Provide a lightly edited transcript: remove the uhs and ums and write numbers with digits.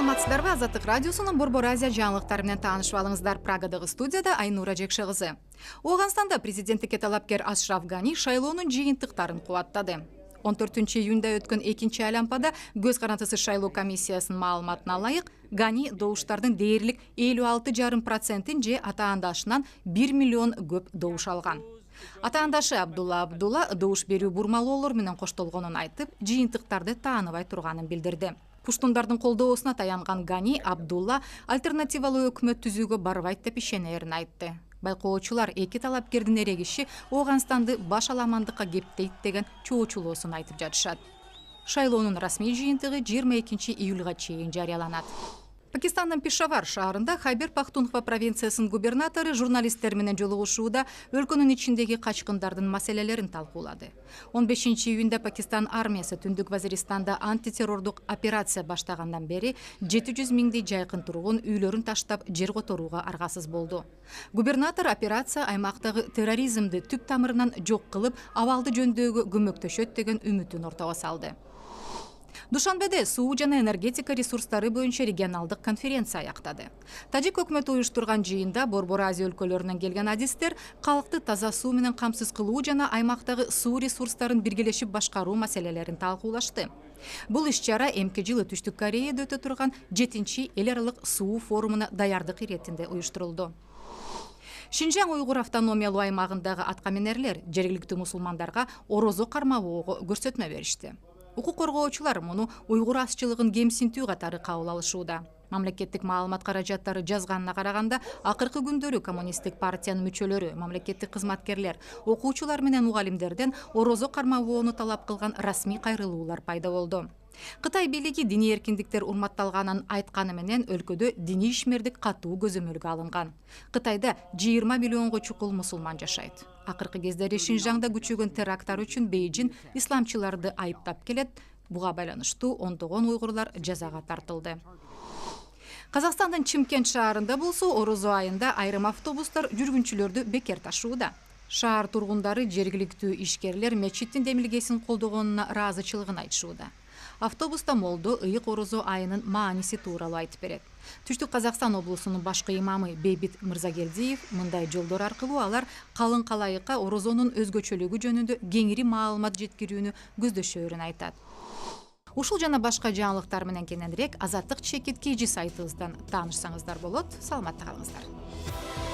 Саламатсыздарбы? Азаттык радиосунун Борбор Азия жаңылыктары менен таанышып алыңыздар. Прагадагы студияда Айнура Жекше кызы. Оганстанда президенттикке талапкер Ашраф Гани шайлоонун жыйынтыктарын кубаттады. 14-июнда өткөн экинчи айлампада көз карандысыз шайлоо комиссиясынын маалыматына ылайык, Гани добуштардын дээрлик 56,5%-ин же атаандашынан 1 миллион көп добуш алган. Атаандашы Абдулла добуш берүү бурмалоолор менен коштолгонун айтып, жыйынтыктарды тааныбай турганын билдирди. Пуштундардын колдоосуна таянган Гани Абдулла альтернативалуу өкмөт түзүүгө барбайт деп ишенерин айтты. Байкоочулар эки талапкердин эрегиши Оганстанды баш аламандыкка кептейт деген чоочулоосун айтып жатышат. Шайлоонун расмий жыйынтыгы 22 июлга чейин жарыяланат. Пакистандын Пешавар шаарында Хайбер Пахтунхва провинциясынын губернатору журналисттер менен жолугушууда өлкөнүн ичиндеги качкындардын маселелерин талкуулады. 15 июнда Пакистан армиясы Түндүк Вазиристанда антитеррордук операция баштагандан бери 700 миңдей жайкын тургун үйлөрүн таштап жер которууга аргасыз болду. Губернатор операция аймактагы терроризмди түп тамырынан жок кылып, абалды жөндөөгө көмөктөшөт деген үмүтүн ортого салды. Душанбеде суу жана энергетика ресурстары боюнча регионалдык конференция аяктады. Тажик өкмөтү уюштурган жыйында Борбор Азия өлкөлөрүнөн келген адистер калкты таза суу менен камсыз кылуу жана аймактагы суу ресурстарын биргелешип башкаруу маселелерин талкуулашты. Бул иш-чара эмки жылы Түштүк Кореяда өтө турган 7-чи эл аралык суу форумуна даярдык иретинде уюштурулду. Шинжаң уйгур автономиялуу аймагындагы аткаминерлер жергиликтүү мусулмандарга орозо кармабоого көрсөтмө беришти. Укук коргоочулар муну уйгур азчылыгын кемсинтүү катары кабыл алышууда. Мамлекеттик маалымат каражаттары жазганына караганда, акыркы күндөрү коммунисттик партиянын мүчөлөрү, мамлекеттик кызматкерлер, окуучулар менен мугалимдерден орозо кармабоону талап кылган расмий кайрылуулар пайда болду. Кытай бийлиги диний эркиндиктер урматталганын айтканы менен өлкөдө диний ишмердик катуу көзөмөлгө алынган. Кытайда 20 миллионго чукул мусулман жашайт. Акыркы кездери Шинжаңда күчөгөн теракттар үчүн Бейжин исламчыларды айыптап келет. Буга байланыштуу ондогон уйгурлар жазага тартылды. Казакстандын Чымкент шаарында болсо орозо айында айрым автобустар жүргүнчүлөрдү бекер ташууда. Шаар тургундары жергиликтүү ишкерлер мечиттин демилгесин колдогонуна ыраазычылыгын айтышууда. Автобуста молдо ыйык орозо айынын мааниси тууралуу айтып берет. Түштүк Казакстан облусунун башкы имамы Бейбит Мырзагелдиев мындай жолдор аркылуу алар калың калайыкка орозонун өзгөчөлүгү жөнүндө кеңири маалымат жеткирүүнү көздөшөөрүн айтат. Ушул жана башка жаңылыктар менен кененирээк Азаттык чекит KG сайтыбыздан таанышсаңыздар болот. Саламатта калыңыздар.